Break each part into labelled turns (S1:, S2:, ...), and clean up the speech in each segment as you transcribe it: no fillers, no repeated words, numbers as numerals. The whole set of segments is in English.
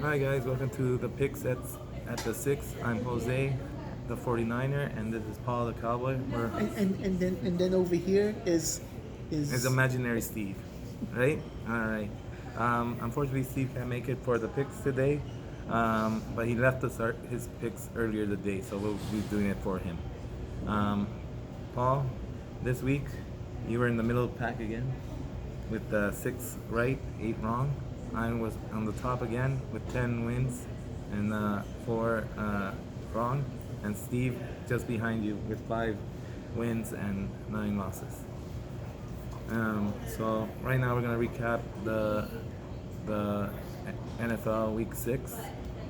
S1: Hi guys, welcome to the Picks at the 6. I'm Jose, the 49er, and this is Paul, the Cowboy.
S2: And then over here
S1: It's
S2: is
S1: imaginary Steve, right? Alright. Unfortunately, Steve can't make it for the picks today, but he left us his picks earlier today, so we'll be doing it for him. Um, Paul, this week you were in the middle of the pack again with 6 right, 8 wrong. I was on the top again with 10 wins and 4 wrong, and Steve just behind you with 5 wins and 9 losses. So right now we're gonna recap the NFL Week 6.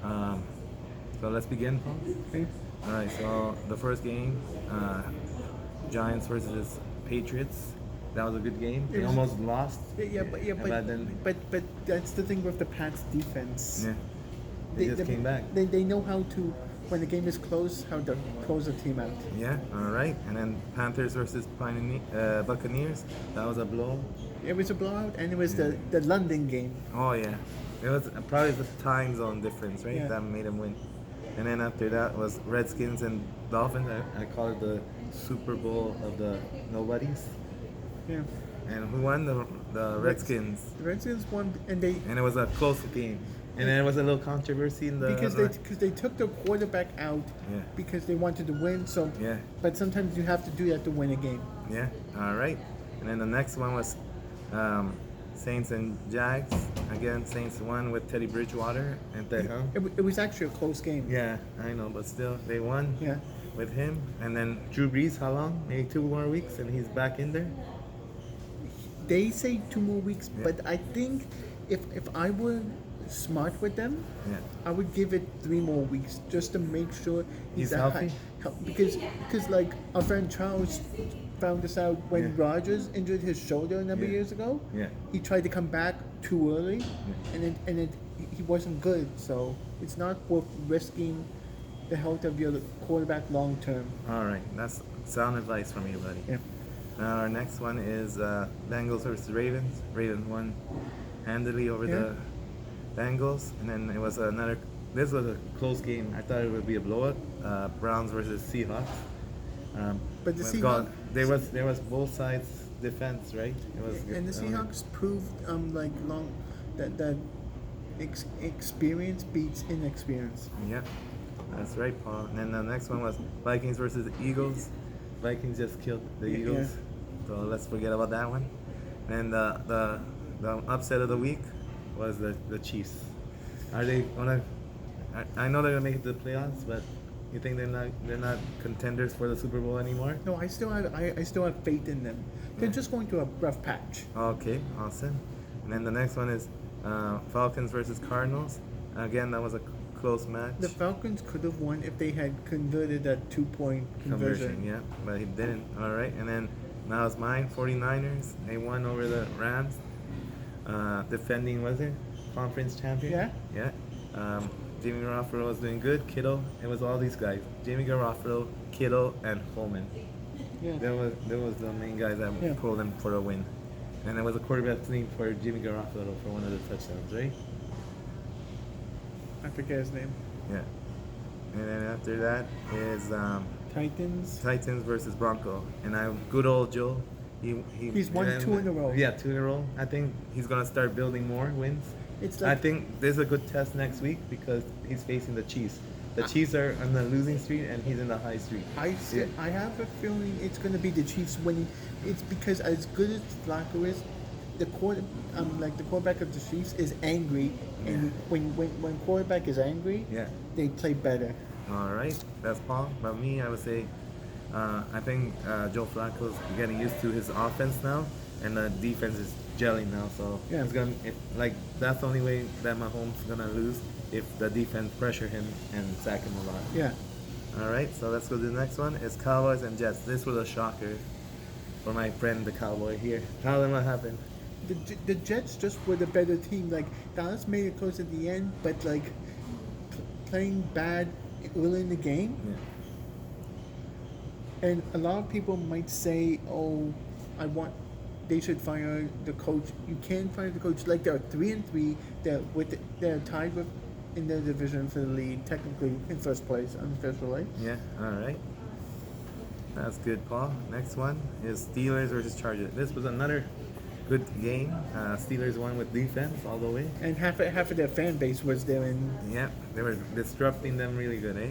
S1: Um, so let's begin, Paul.
S2: okay.
S1: All right. So the first game, Giants versus Patriots. That was a good game. They
S2: It was-
S1: almost lost.
S2: but
S1: then
S2: but that's the thing with the Pats defense.
S1: yeah, they just came back.
S2: They know how to, when the game is close, how to close the team out.
S1: Yeah. All right. And then Panthers versus Buccaneers. That was a blow.
S2: It was a blowout, and it was the London game.
S1: Oh yeah, it was probably the time zone difference, right?
S2: Yeah.
S1: That made him win. And then after that was Redskins and Dolphins. I call it the Super Bowl of the nobodies.
S2: Yeah,
S1: And who won? The Redskins.
S2: the Redskins won, and they
S1: And it was a close game. And then there was a little controversy in the
S2: because they took the quarterback out
S1: Yeah.
S2: because they wanted to win. So
S1: Yeah.
S2: but sometimes you have to do that to win a game.
S1: Yeah. All right. And then the next one was Saints and Jags. Again, Saints won with Teddy Bridgewater and the
S2: It was actually a close game.
S1: Yeah, I know, but still, they won
S2: Yeah.
S1: with him. And then Drew Brees, how long? Maybe 2 more weeks, and he's back in there.
S2: They say 2 more weeks,
S1: Yeah.
S2: but I think if I were smart with them,
S1: Yeah.
S2: I would give it 3 more weeks just to make sure
S1: He's
S2: at
S1: healthy?
S2: Because like our friend Charles found this out when
S1: Yeah.
S2: Rogers injured his shoulder a number of
S1: Yeah.
S2: years ago.
S1: Yeah.
S2: He tried to come back too early, and he wasn't good. So it's not worth risking the health of your quarterback long term.
S1: All right, that's sound advice from you, buddy.
S2: Yeah.
S1: Now our next one is Bengals versus Ravens. Ravens won handily over
S2: Yeah.
S1: the Bengals, and then it was another. This was a close game. I thought it would be a blowout. Browns versus Seahawks.
S2: But the
S1: was
S2: Seahawks-
S1: there was both sides defense, right? It was
S2: And the Seahawks proved that experience beats inexperience.
S1: Yeah, that's right, Paul. And then the next one was Vikings versus Eagles. Vikings just killed the
S2: Yeah.
S1: Eagles, so let's forget about that one. And the upset of the week was the Chiefs. Are they gonna? I know they're gonna make it to the playoffs, but you think they're not contenders for the Super Bowl anymore?
S2: No, I still have faith in them. They're just going through a rough patch.
S1: Okay, awesome. And then the next one is Falcons versus Cardinals. Again, that was a close match.
S2: The Falcons could have won if they had converted that 2-point conversion.
S1: Yeah, but he didn't. All right, and then now it's mine. 49ers. They won over the Rams. Defending, was it? Conference champion.
S2: Yeah.
S1: Yeah. Jimmy Garoppolo was doing good. Kittle. It was all these guys. Jimmy Garoppolo, Kittle, and Holman.
S2: Yeah.
S1: There was the main guys that
S2: Yeah.
S1: pulled them for a win. And there was a quarterback team for Jimmy Garoppolo for one of the touchdowns, right?
S2: I forget his name.
S1: Yeah. And then after that is
S2: Titans.
S1: Titans versus Bronco, and good old Joe.
S2: He's won 2 in a row.
S1: Yeah, 2 in a row. I think he's gonna start building more wins.
S2: It's
S1: I
S2: like
S1: think there's a good test next week because he's facing the Chiefs. The Chiefs are on the losing streak and he's in the high streak.
S2: I have a feeling it's going to be the Chiefs winning. It's because as good as Flacco is, the quarterback of the Chiefs is angry, and when quarterback is angry,
S1: Yeah.
S2: they play better.
S1: All right, that's Paul. But me, I would say, I think Joe Flacco's getting used to his offense now, and the defense is gelling now. So
S2: Yeah.
S1: it's gonna that's the only way that Mahomes is gonna lose if the defense pressure him and sack him a lot.
S2: Yeah.
S1: All right, so let's go to the next one. It's Cowboys and Jets. This was a shocker for my friend, the Cowboy here. Tell them what happened.
S2: The Jets just were the better team. Like Dallas made it close at the end, but playing bad early in the game.
S1: Yeah.
S2: And a lot of people might say, "Oh, they should fire the coach." You can't fire the coach. Like they're 3-3. They're tied with in their division for the lead, technically in first place unofficially.
S1: Yeah, all right. That's good, Paul. Next one is Steelers versus Chargers. This was another good game. Steelers won with defense all the way.
S2: And half of their fan base was there, and
S1: Yeah, they were disrupting them really good, eh?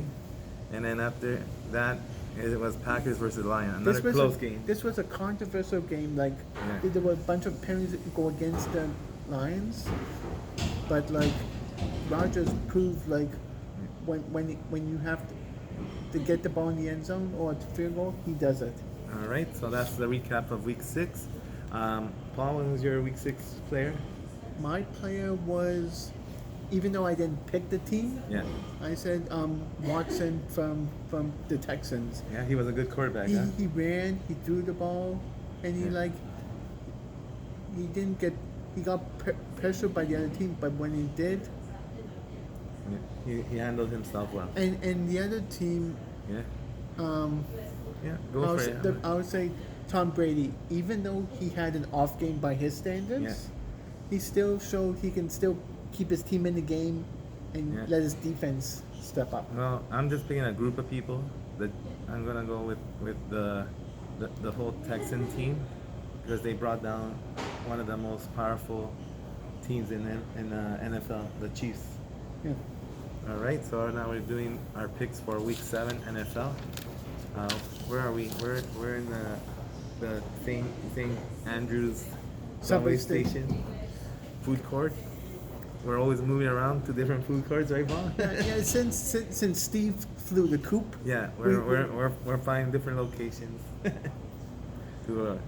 S1: And then after that, it was Packers versus Lions. Another close game.
S2: This was a controversial game. Like
S1: Yeah.
S2: there were a bunch of penalties that go against the Lions, but like Rodgers proved like when you have to get the ball in the end zone or to field goal, he does it.
S1: All right, so that's the recap of Week 6. Paul, when was your Week 6 player?
S2: My player was, even though I didn't pick the team,
S1: Yeah.
S2: I said Watson from the Texans.
S1: Yeah, he was a good quarterback,
S2: He,
S1: huh?
S2: he ran, he threw the ball, and he
S1: Yeah.
S2: he didn't get he got pressured by the other team, but when he did,
S1: Yeah. He handled himself well.
S2: and the other team,
S1: Yeah,
S2: um,
S1: yeah, go for it.
S2: I would say Tom Brady, even though he had an off game by his standards,
S1: Yeah.
S2: he still showed he can still keep his team in the game and
S1: Yeah.
S2: let his defense step up.
S1: Well, I'm just picking a group of people. That I'm gonna go with the whole Texan team because they brought down one of the most powerful teams in NFL, the Chiefs.
S2: Yeah.
S1: All right, so now we're doing our picks for Week 7 NFL. Where are we? We're in the St. Andrews subway
S2: Subway station.
S1: station food court. We're always moving around to different food courts, right, Paul?
S2: Yeah, since Steve flew the coop.
S1: Yeah,
S2: We-
S1: we're finding different locations.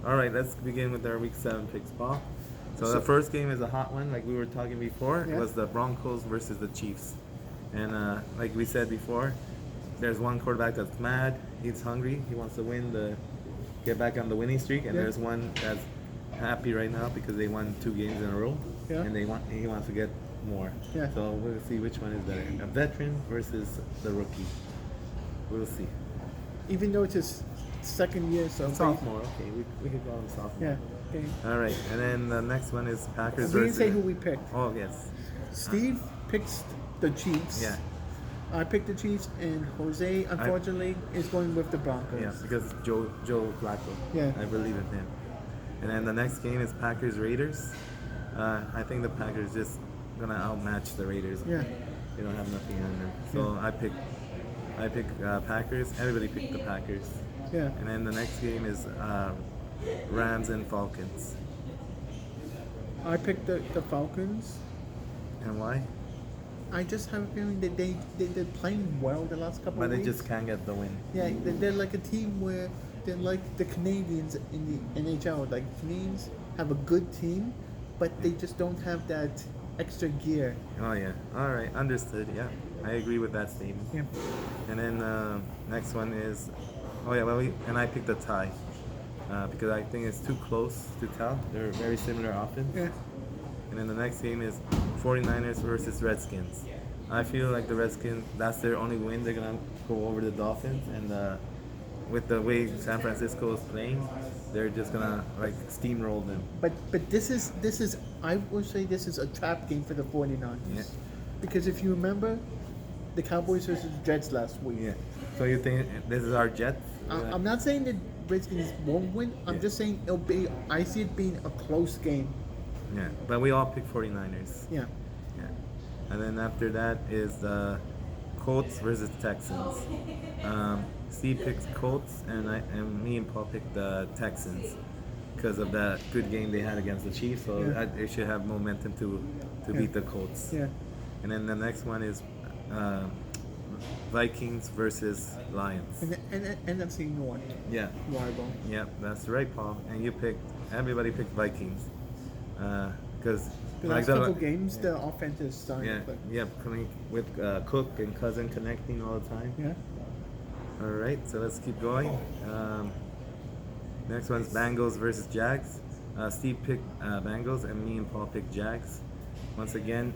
S1: All right, let's begin with our Week 7 picks, Paul. So the first game is a hot one, like we were talking before. It
S2: Yeah.
S1: was the Broncos versus the Chiefs, and like we said before, there's one quarterback that's mad, he's hungry, he wants to get back on the winning streak, and
S2: Yeah.
S1: there's one that's happy right now because they won 2 games in a row,
S2: Yeah.
S1: and he wants to get more.
S2: Yeah.
S1: So we'll see which one is better, a veteran versus the rookie. We'll see.
S2: Even though it's his second year, so
S1: Sophomore, okay, we could call him sophomore.
S2: Yeah. Okay.
S1: All right, and then the next one is Packers
S2: We didn't
S1: versus.
S2: say who we picked.
S1: Oh yes.
S2: Steve picks the Chiefs.
S1: Yeah.
S2: I picked the Chiefs, and Jose, unfortunately, is going with the Broncos.
S1: Yeah, because Joe Flacco.
S2: Yeah.
S1: I believe in him. And then the next game is Packers Raiders. I think the Packers just gonna outmatch the Raiders.
S2: Yeah.
S1: They don't have nothing on them. So I pick Packers. Everybody picked the Packers.
S2: Yeah.
S1: And then the next game is Rams and Falcons.
S2: I picked the Falcons.
S1: And why?
S2: I just have a feeling that they're playing well the last couple
S1: But
S2: of
S1: they
S2: weeks.
S1: just can't get the win.
S2: Yeah, they're like a team where they're like the Canadians in the NHL. Like Canadians have a good team, but they just don't have that extra gear.
S1: Oh yeah. All right. Understood. Yeah. I agree with that statement.
S2: Yeah.
S1: And then next one is, oh yeah, well, I picked a tie because I think it's too close to tell. They're very similar offense.
S2: Yeah.
S1: And then the next game is 49ers versus Redskins. I feel like the Redskins, that's their only win. They're gonna go over the Dolphins, and with the way San Francisco is playing, they're just gonna like steamroll them.
S2: But this is I would say this is a trap game for the 49ers.
S1: Yeah.
S2: Because if you remember, the Cowboys versus the Jets last week.
S1: Yeah. So you think this is our Jets?
S2: I'm not saying that Redskins won't win. I'm
S1: Yeah.
S2: just saying it'll be. I see it being a close game.
S1: Yeah. But we all pick 49ers.
S2: Yeah.
S1: Yeah. And then after that is the Colts versus Texans. Steve picks Colts, and me and Paul picked the Texans because of that good game they had against the Chiefs. So
S2: Yeah.
S1: they should have momentum to
S2: Yeah.
S1: beat the Colts.
S2: Yeah.
S1: And then the next one is Vikings versus Lions.
S2: And NFC North
S1: Yeah.
S2: rival.
S1: Yep, that's right, Paul. And everybody picked Vikings because
S2: The last couple games, the offense is starting
S1: Yeah,
S2: to play.
S1: yeah, coming with Cook and Cousin connecting all the time.
S2: Yeah.
S1: All right, so let's keep going. Next one's Bengals versus Jags. Steve picked Bengals, and me and Paul picked Jags. Once again,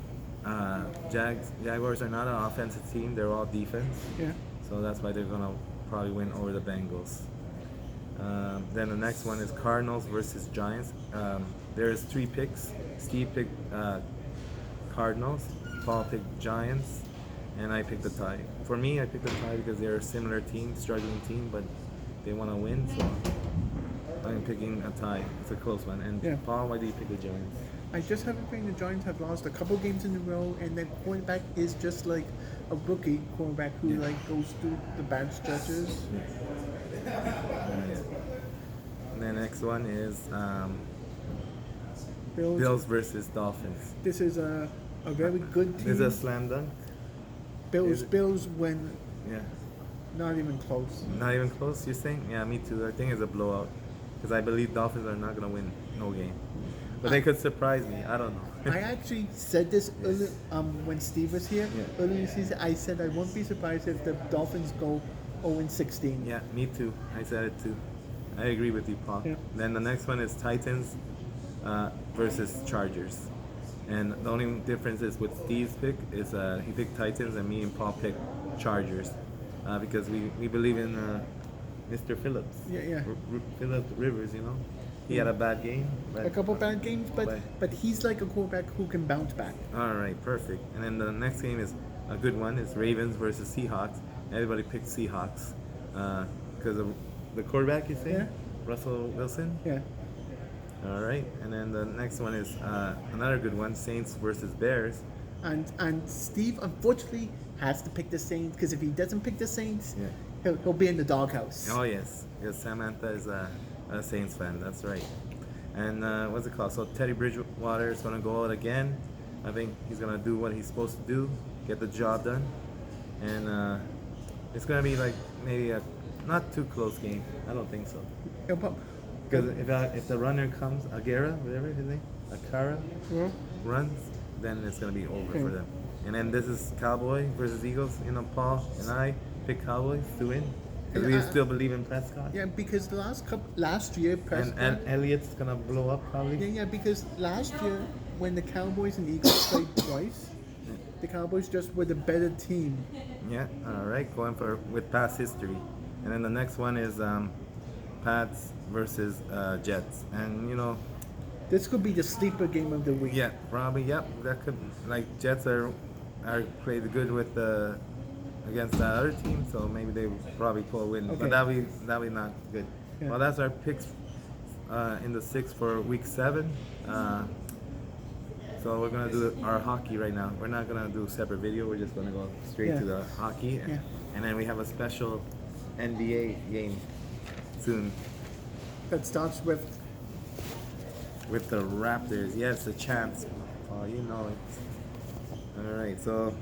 S1: Jaguars are not an offensive team; they're all defense.
S2: Yeah.
S1: So that's why they're gonna probably win over the Bengals. Then the next one is Cardinals versus Giants. There's 3 picks. Steve picked Cardinals, Paul picked Giants, and I picked the tie. For me, I picked the tie because they're a similar team, struggling team, but they want to win, so I'm picking a tie. It's a close one. And
S2: Yeah.
S1: Paul, why do you pick the Giants?
S2: I just have a feeling the Giants have lost a couple games in a row, and their quarterback is just like a rookie quarterback who
S1: Yeah.
S2: like goes through the bad stretches.
S1: And the next one is
S2: Bills.
S1: Bills versus Dolphins.
S2: This is a very good team.
S1: This is a slam dunk.
S2: Bills.
S1: is it-
S2: Bills win.
S1: Yeah.
S2: Not even close.
S1: Not even close, you're saying? Yeah, me too. I think it's a blowout. Because I believe Dolphins are not going to win no game. But they could surprise me. I don't know.
S2: I actually said this early, when Steve was here.
S1: Yeah.
S2: Early in the season, I said I won't be surprised if the Dolphins go 0-16.
S1: Yeah, me too. I said it too. I agree with you, Paul.
S2: Yeah.
S1: Then the next one is Titans versus Chargers. And the only difference is with Steve's pick is he picked Titans and me and Paul picked Chargers. Because we believe in Mr. Phillips.
S2: Yeah.
S1: Phillips Rivers, you know. He had a bad game. But
S2: A couple bad games, but
S1: But-
S2: he's like a quarterback who can bounce back.
S1: All right, perfect. And then the next game is a good one. It's Ravens versus Seahawks. Everybody picked Seahawks because of the quarterback. You say
S2: Yeah.
S1: Russell Wilson.
S2: Yeah.
S1: All right, and then the next one is another good one: Saints versus Bears.
S2: And Steve unfortunately has to pick the Saints because if he doesn't pick the Saints,
S1: Yeah.
S2: he'll be in the doghouse.
S1: Oh yes, yes. Samantha is a Saints fan. That's right. And what's it called? So Teddy Bridgewater is gonna go out again. I think he's gonna do what he's supposed to do, get the job done, and it's gonna be like maybe a not too close game. I don't think so.
S2: He'll prob-
S1: Because if the runner comes, Agera, whatever his name, Akara,
S2: Yeah.
S1: runs, then it's gonna be over
S2: Okay.
S1: for them. And then this is Cowboy versus Eagles. You know, Paul and I pick Cowboys to win because we
S2: Yeah,
S1: still believe in Prescott.
S2: Yeah, because last year Prescott.
S1: And Elliott's gonna blow up probably.
S2: Yeah, because last year when the Cowboys and Eagles played twice, the Cowboys just were the better team.
S1: Yeah. All right. Going for with past history, and then the next one is Pats versus Jets, and you know.
S2: This could be the sleeper game of the week.
S1: Yeah, probably. Yep, that could like Jets are played good with against that other team, so maybe they would probably pull a win.
S2: Okay.
S1: But that be not good.
S2: Yeah.
S1: Well, that's our picks in the 6 for week 7. So we're gonna do our hockey right now. We're not gonna do a separate video. We're just gonna go straight
S2: Yeah.
S1: to the hockey,
S2: Yeah.
S1: and then we have a special NBA game soon
S2: That starts with
S1: with the Raptors. Yes, the champs. Oh, you know it. All right, so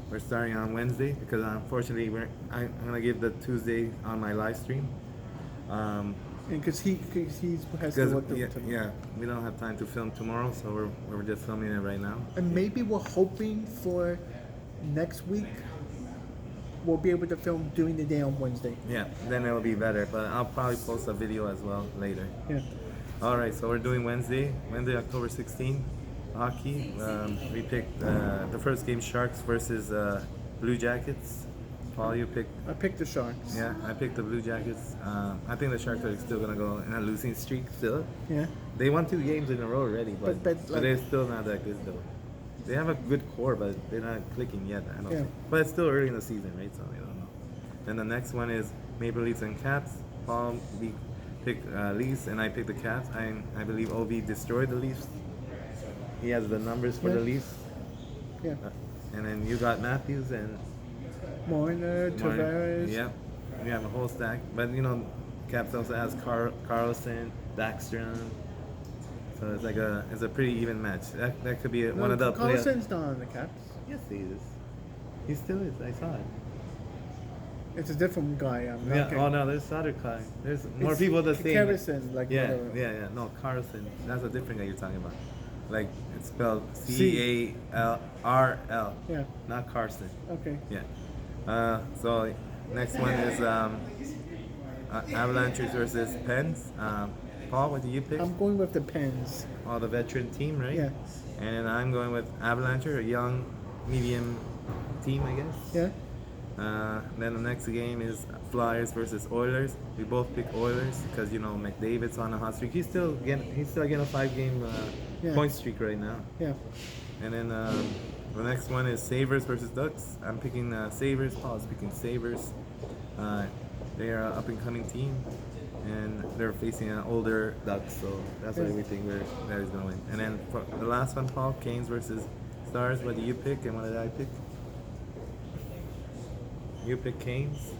S1: we're starting on Wednesday because unfortunately I'm gonna give the Tuesday on my live stream.
S2: because he has to
S1: Because
S2: work the
S1: we don't have time to film tomorrow, so we're just filming it right now.
S2: And maybe we're hoping for next week we'll be able to film during the day on Wednesday.
S1: Yeah, then it'll be better. But I'll probably post a video as well later.
S2: Yeah.
S1: All right, so we're doing Wednesday, October 16th, hockey. We picked the first game, Sharks versus Blue Jackets. Paul, you picked.
S2: I picked the Sharks.
S1: Yeah, I picked the Blue Jackets. I think the Sharks are still gonna go in a losing streak still.
S2: Yeah.
S1: They won 2 games in a row already, but
S2: But, like-
S1: they're still not that good though. They have a good core, but they're not clicking yet. I don't
S2: Yeah.
S1: think. But it's still early in the season, right? So I don't know. Then the next one is Maple Leafs and Caps. Paul picked Leafs, and I picked the Caps. I believe OV destroyed the Leafs. He has the numbers for
S2: Yeah.
S1: the Leafs.
S2: Yeah.
S1: And then you got Matthews and
S2: Marner, Tavares.
S1: Yeah, we have a whole stack. But you know, Caps also has Carlson, Backstrom. So it's like it's a pretty even match. That could be
S2: No,
S1: one of the players.
S2: Carlson's not on the Caps.
S1: Yes, he is. He still is. I saw it.
S2: It's a different guy.
S1: Yeah. Oh no, there's other guy. There's more
S2: It's
S1: people that say.
S2: Harrison, like
S1: Yeah,
S2: whatever.
S1: yeah. No, Carlson. That's a different guy you're talking about. Like it's spelled
S2: C.
S1: CARL,
S2: Yeah.
S1: not Carson.
S2: Okay.
S1: Yeah. So next one is Avalanches versus Pens. Paul, what do you pick?
S2: I'm going with the Pens.
S1: Oh, the veteran team, right?
S2: Yeah.
S1: And I'm going with Avalanche, a young, medium team, I guess.
S2: Yeah.
S1: Then the next game is Flyers versus Oilers. We both pick Oilers because you know McDavid's on a hot streak. He's still getting a 5-game
S2: Yeah.
S1: point streak right now.
S2: Yeah.
S1: And then The next one is Sabres versus Ducks. I'm picking Sabres. Paul's picking Sabres. They are an up and coming team, and they're facing an older Ducks, so that's why we think that is going to win. And then for the last one, Paul, Canes versus Stars. What do you pick, and what did I pick? You pick Canes.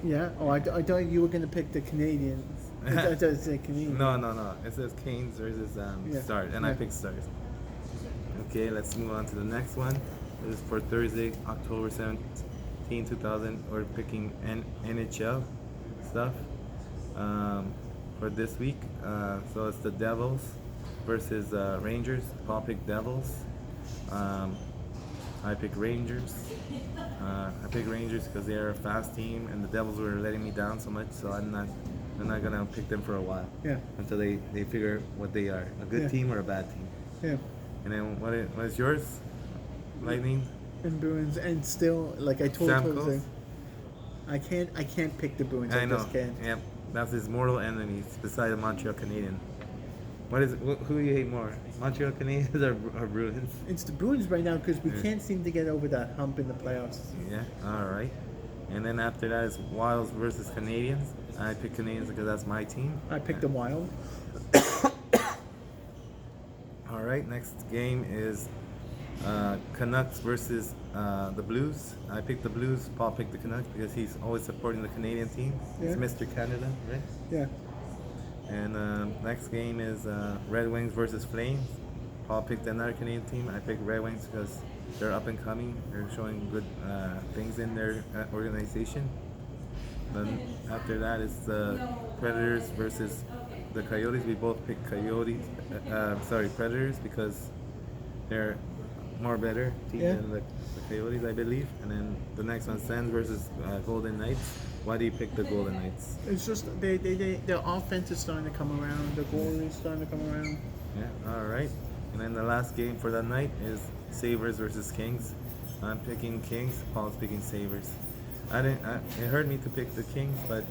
S2: Yeah. Oh, I thought you were gonna pick the Canadians. I thought it said Canadians.
S1: No. It says Canes versus Stars, and I picked Stars. Okay, let's move on to the next one. This is for Thursday, October 17, 2000. We're picking NHL stuff for this week. So it's the Devils versus Rangers. Paul picked Devils. I pick Rangers. I pick Rangers because they are a fast team, and the Devils were letting me down so much, so I'm not gonna pick them for a while.
S2: Yeah.
S1: Until they figure what they are, a good team or a bad team.
S2: Yeah.
S1: And then what is yours? Lightning.
S2: And Bruins, and still, like I told
S1: Stamkos?
S2: Jose, I can't pick the Bruins.
S1: I know.
S2: Just can't.
S1: Yep. That's his mortal enemies beside the Montreal Canadiens. Who do you hate more, Montreal Canadiens or Bruins?
S2: It's the Bruins right now because we can't seem to get over that hump in the playoffs.
S1: Yeah. All right. And then after that is Wilds versus Canadians. I pick Canadians because that's my team.
S2: I picked the Wild.
S1: All right. Next game is Canucks versus the Blues. I picked the Blues. Paul picked the Canucks because he's always supporting the Canadian team. He's
S2: Yeah.
S1: Mr. Canada, right?
S2: Yeah.
S1: And next game is Red Wings versus Flames. Paul picked another Canadian team. I picked Red Wings because they're up and coming. They're showing good things in their organization. Then after that is the Predators versus the Coyotes. We both picked Predators because they're more better team
S2: Yeah.
S1: than the Coyotes, I believe. And then the next one, Sens versus Golden Knights. Why do you pick the Golden Knights?
S2: It's just their offense is starting to come around. The goal is starting to come around.
S1: Yeah, all right. And then the last game for that night is Sabres versus Kings. I'm picking Kings. Paul's picking Sabres. It hurt me to pick the Kings, but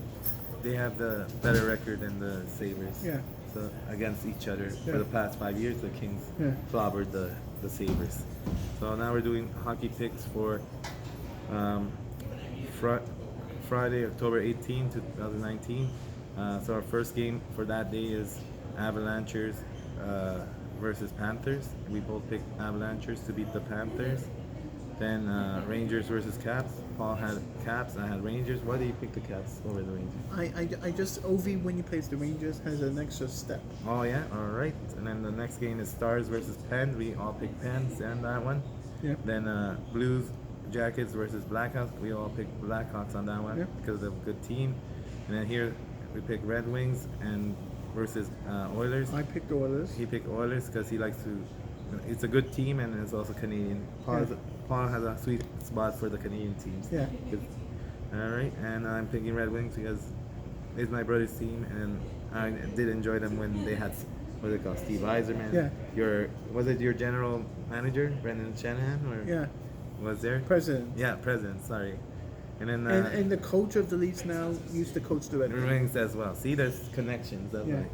S1: they have the better record than the Sabres.
S2: Yeah.
S1: So against each other
S2: Yeah.
S1: for the past 5 years, the Kings
S2: Yeah.
S1: clobbered the Sabres. So now we're doing hockey picks for Friday, October 18, 2019. So our first game for that day is Avalanchers versus Panthers. We both picked Avalanchers to beat the Panthers. Then Rangers versus Caps. Paul had Caps, I had Rangers. Why do you pick the Caps over the Rangers?
S2: I just Ovi when he plays the Rangers has an extra step.
S1: Oh yeah, all right. And then the next game is Stars versus Pens. We all picked Pens and that one.
S2: Yeah.
S1: Then Blues Jackets versus Blackhawks. We all picked Blackhawks on that one
S2: Yeah.
S1: because they're a good team. And then here we picked Red Wings and versus Oilers.
S2: I picked Oilers.
S1: He picked Oilers because he likes to. It's a good team and it's also Canadian. Paul has a sweet spot for the Canadian teams.
S2: Yeah.
S1: All right, and I'm picking Red Wings because it's my brother's team, and I did enjoy them when they had what's it called, Steve Eiserman.
S2: Yeah.
S1: Was it your general manager, Brendan Shanahan, or
S2: Yeah.
S1: was there?
S2: President.
S1: Yeah, president. Sorry. And then
S2: And the coach of the Leafs now used to coach the Red
S1: Red
S2: Wings.
S1: Wings as well. See, there's connections. That's
S2: Yeah.
S1: right.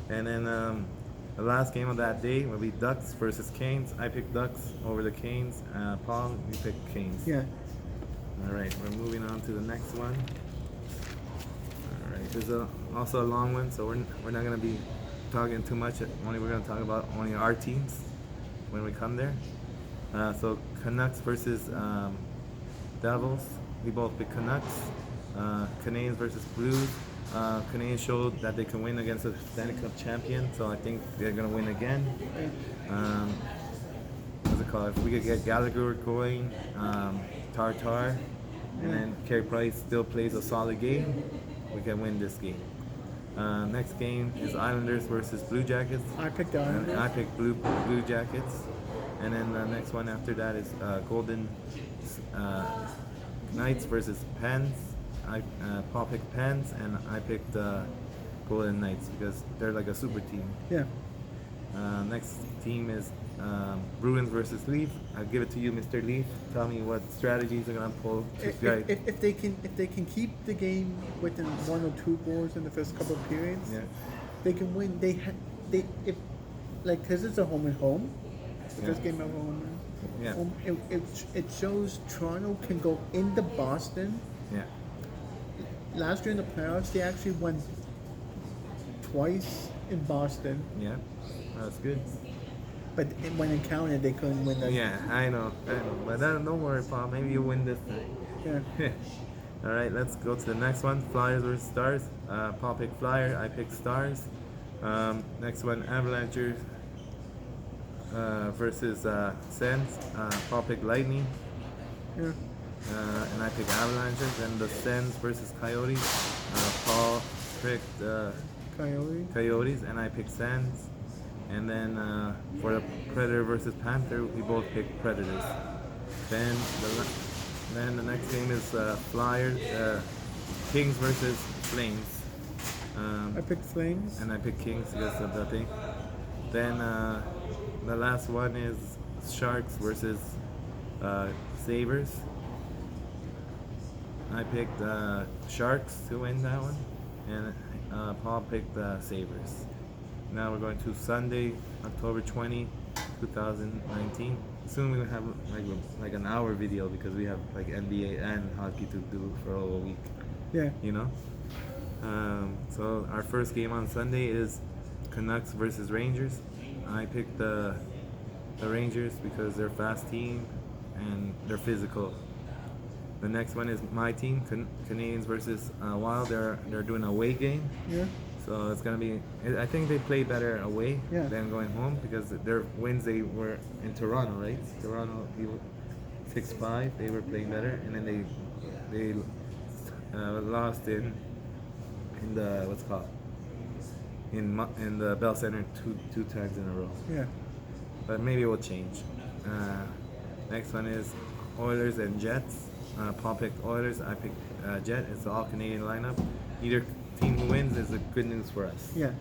S1: And then the last game of that day will be Ducks versus Canes. I picked Ducks over the Canes. Paul, you picked Canes.
S2: Yeah.
S1: All right, we're moving on to the next one. All right, this is also a long one, so we're not gonna be talking too much. We're gonna talk about only our teams when we come there. So Canucks versus Devils. We both pick Canucks. Canadians versus Blues. Canadians showed that they can win against the Stanley Cup champion, so I think they're gonna win again. What's it called? If we could get Gallagher going, Tartar, and then Carey Price still plays a solid game, we can win this game. Next game is Islanders versus Blue Jackets.
S2: I picked the
S1: And
S2: Islanders.
S1: I picked Blue Jackets. And then the next one after that is Golden Knights versus Pens. Paul picked Pens, and I picked Golden Knights because they're like a super team.
S2: Yeah.
S1: Next team is Bruins versus Leaf. I'll give it to you, Mr. Leaf. Tell me what strategies are gonna pull to
S2: If they can keep the game within 1 or 2 goals in the first couple of periods,
S1: Yeah.
S2: they can win. Because it's a home and home. The first game at home.
S1: Yeah.
S2: It shows Toronto can go into Boston.
S1: Yeah.
S2: Last year in the playoffs, they actually won twice in Boston,
S1: Yeah. That's good.
S2: but when it counted, they couldn't win.
S1: Yeah, I know. But don't worry, Paul. Maybe you win this time.
S2: Yeah.
S1: All right, let's go to the next one. Flyers versus Stars. Paul picked Flyer. I picked Stars. Next one, Avalanchers versus Sens. Paul picked Lightning.
S2: Yeah.
S1: And I picked Avalanches. And the Sens versus Coyotes. Paul picked
S2: Coyote.
S1: Coyotes, and I picked Sens. And then for the Predator versus Panther, we both picked Predators. Then the next game is Flyers, Kings versus Flames.
S2: I picked Flames.
S1: And I picked Kings because of the thing. Then the last one is Sharks versus Sabres. I picked Sharks to win that one, and Paul picked Sabres. Now we're going to Sunday, October 20, 2019. Soon we'll have like an hour video because we have like NBA and hockey to do for a week.
S2: Yeah.
S1: You know. So our first game on Sunday is Canucks versus Rangers. I picked the Rangers because they're a fast team and they're physical. The next one is my team, Canadians versus Wild. They're doing a away game.
S2: Yeah.
S1: So it's gonna be. I think they play better away
S2: Yeah.
S1: than going home because their wins they were in Toronto, right? Toronto 6-5. They were playing better, and then they lost in the what's it called in the Bell Center two times in a row.
S2: Yeah.
S1: But maybe it will change. Next one is Oilers and Jets. Paul picked Oilers. I picked Jet. It's the all Canadian lineup. Either team who wins is a good news for us.
S2: Yeah.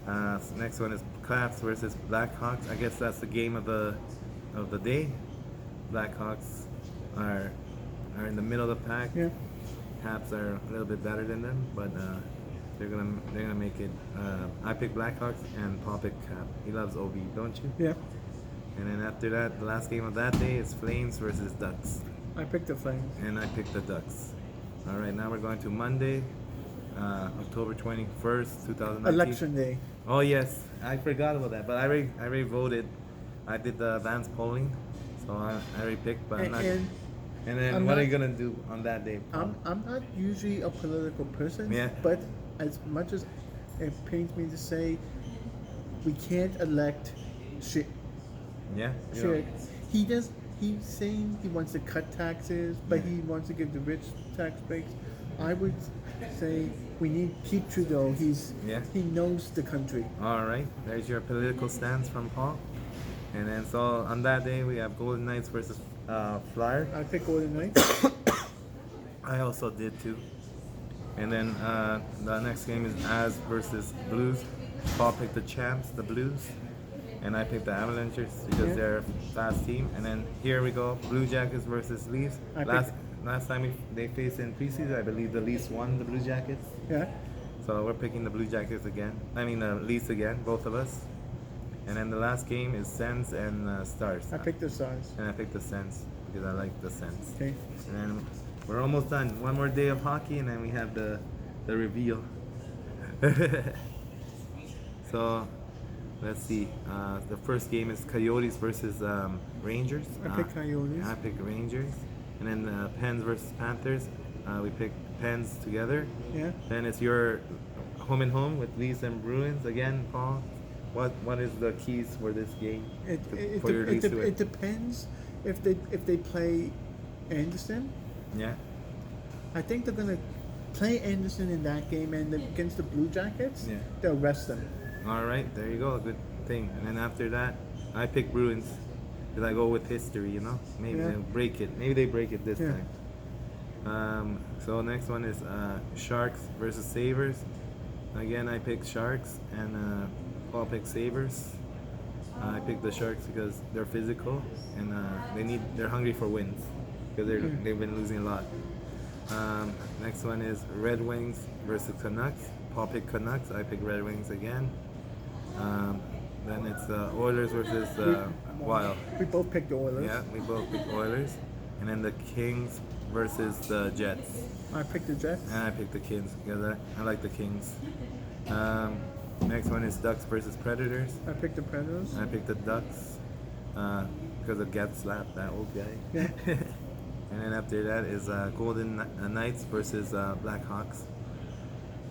S1: So next one is Caps versus Blackhawks. I guess that's the game of the day. Blackhawks are in the middle of the pack.
S2: Yeah.
S1: Caps are a little bit better than them, but they're gonna make it. I picked Blackhawks and Paul picked Cap. He loves OB, don't you?
S2: Yeah.
S1: And then after that, the last game of that day is Flames versus Ducks.
S2: I picked the Flames.
S1: And I picked the Ducks. All right, now we're going to Monday, October 21st, 2019.
S2: Election day.
S1: Oh yes, I forgot about that, but I already voted. I did the advance polling, so I already picked. But I'm not. And then
S2: I'm
S1: what are
S2: not-
S1: you gonna do on that day?
S2: I'm not usually a political person.
S1: Yeah.
S2: But as much as it pains me to say, we can't elect shit.
S1: Yeah.
S2: Shit. He's saying he wants to cut taxes, but
S1: Yeah.
S2: he wants to give the rich tax breaks. I would say we need Pete Trudeau.
S1: Yeah.
S2: He knows the country.
S1: All right, there's your political stance from Paul. And then so on that day we have Golden Knights versus Flyers.
S2: I pick Golden Knights.
S1: I also did too. And then the next game is Az versus Blues. Paul picked the champs, the Blues. And I picked the Avalanches because
S2: Yeah.
S1: they're a fast team. And then here we go, Blue Jackets versus Leafs.
S2: I
S1: Last time they faced in preseason, I believe the Leafs won the Blue Jackets.
S2: Yeah.
S1: So we're picking the Blue Jackets again. I mean the Leafs again, both of us. And then the last game is Sens and Stars.
S2: I picked the Stars.
S1: And I picked the Sens because I like the Sens.
S2: Okay.
S1: And then we're almost done. One more day of hockey, and then we have the reveal. So let's see. The first game is Coyotes versus Rangers.
S2: I picked Coyotes.
S1: I picked Rangers. And then Pens versus Panthers. We picked Pens together.
S2: Yeah.
S1: Then it's your home and home with Leafs and Bruins again, Paul. What is the keys for this game? For your Leafs to win?
S2: It depends if they play Anderson.
S1: Yeah.
S2: I think they're gonna play Anderson in that game, and against the Blue Jackets,
S1: Yeah.
S2: they'll rest them.
S1: All right, there you go. Good thing. And then after that, I pick Bruins because I go with history. You know, maybe
S2: Yeah.
S1: they'll break it. Maybe they break it this
S2: Yeah.
S1: time. So next one is Sharks versus Sabres. Again, I pick Sharks, and Paul picked Sabres. I picked the Sharks because they're physical and they're hungry for wins because they've been losing a lot. Next one is Red Wings versus Canucks. Paul picked Canucks. I picked Red Wings again. Then it's Oilers versus Wild.
S2: We both picked the Oilers.
S1: Yeah, we both picked Oilers. And then the Kings versus the Jets.
S2: I picked the Jets.
S1: And I picked the Kings because I like the Kings. Next one is Ducks versus Predators.
S2: I picked the Predators.
S1: I picked the Ducks because of Getzlap, that old guy.
S2: Yeah.
S1: And then after that is Golden Knights versus Blackhawks.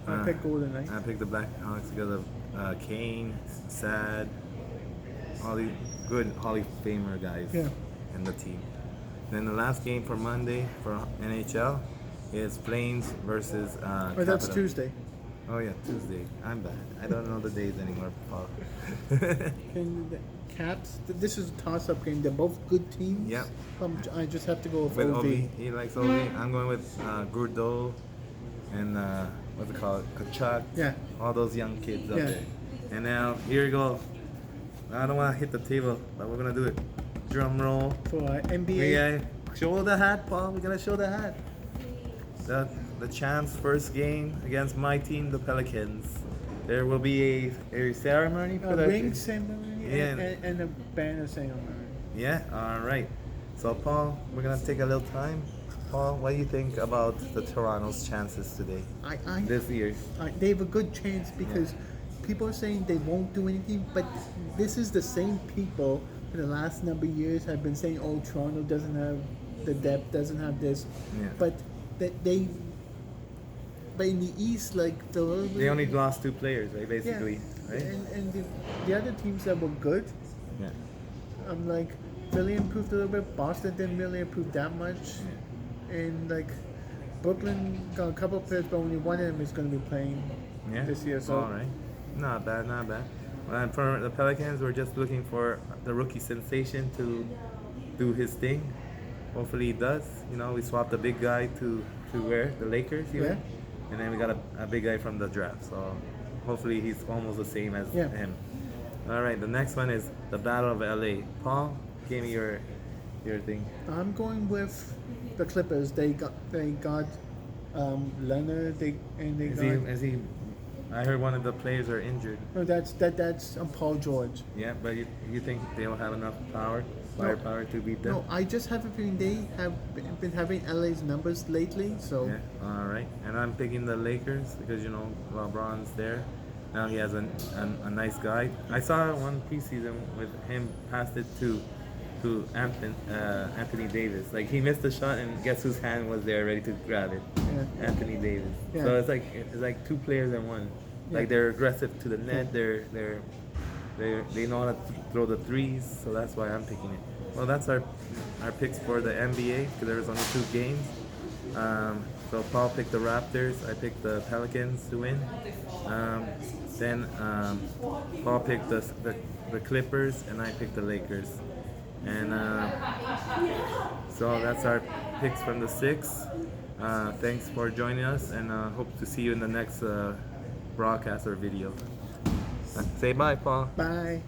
S2: I picked Golden Knights.
S1: I picked the Blackhawks because of Kane, Sad, all these good Hall of Famer guys
S2: Yeah.
S1: in the team. Then the last game for Monday for NHL is Flames versus
S2: Oh, that's
S1: Capitals.
S2: Tuesday.
S1: Oh yeah, Tuesday. I'm bad. I don't know the days anymore, Paul.
S2: And the Caps. This is a toss-up game. They're both good teams.
S1: Yep.
S2: I just have to go with
S1: With
S2: OV.
S1: Ovi, he likes Ovi. I'm going with Gourdeau and what's it called, Kachuk.
S2: Yeah.
S1: All those young kids up
S2: Yeah.
S1: there. And now here we go. I don't want to hit the table, but we're gonna do it. Drum roll.
S2: For NBA.
S1: We show the hat, Paul. We're gonna show the hat. The champs' first game against my team, the Pelicans. There will be a ceremony for
S2: A
S1: the
S2: ring ceremony
S1: Yeah.
S2: and a banner ceremony.
S1: Yeah. All right. So Paul, we're gonna take a little time. Paul, what do you think about the Toronto's chances today, this year?
S2: They have a good chance because people are saying they won't do anything, but this is the same people for the last number of years have been saying, "Oh, Toronto doesn't have the depth, doesn't have this,"
S1: Yeah.
S2: but but in the East, like Philadelphia,
S1: They only lost 2 players, right? Basically, right?
S2: and the other teams that were good,
S1: Yeah.
S2: I'm like Philly improved a little bit. Boston didn't really improve that much, and like Brooklyn got a couple of players, but only one of them is going to be playing
S1: Yeah.
S2: this year. So
S1: All right. Not bad, not bad. Well, and for the Pelicans, we're just looking for the rookie sensation to do his thing. Hopefully he does. You know, we swapped a big guy to where? The Lakers, even.
S2: Yeah.
S1: And then we got a big guy from the draft. So hopefully he's almost the same as
S2: Yeah.
S1: him. All right, the next one is the Battle of LA. Paul, give me your thing.
S2: I'm going with the Clippers. They got Leonard. They got.
S1: Is he? I heard one of the players are injured.
S2: No, that's Paul George.
S1: Yeah, but you think they'll have enough firepower to beat them?
S2: No, I just have a feeling they have been having LA's numbers lately. So
S1: Yeah, all right. And I'm picking the Lakers because, you know, LeBron's there. Now he has a nice guy. I saw one preseason with him passed it to Anthony Davis. Like, he missed the shot, and guess whose hand was there ready to grab it?
S2: Yeah.
S1: Anthony Davis.
S2: Yeah.
S1: So it's like 2 players in one. Like,
S2: Yeah.
S1: they're aggressive to the net. They know how to throw the threes. So that's why I'm picking it. Well, that's our picks for the NBA because there was only 2 games. So Paul picked the Raptors. I picked the Pelicans to win. Then Paul picked the Clippers, and I picked the Lakers. And so that's our picks from the 6. Thanks for joining us, and hope to see you in the next broadcast or video. Say bye, Paul.
S2: bye.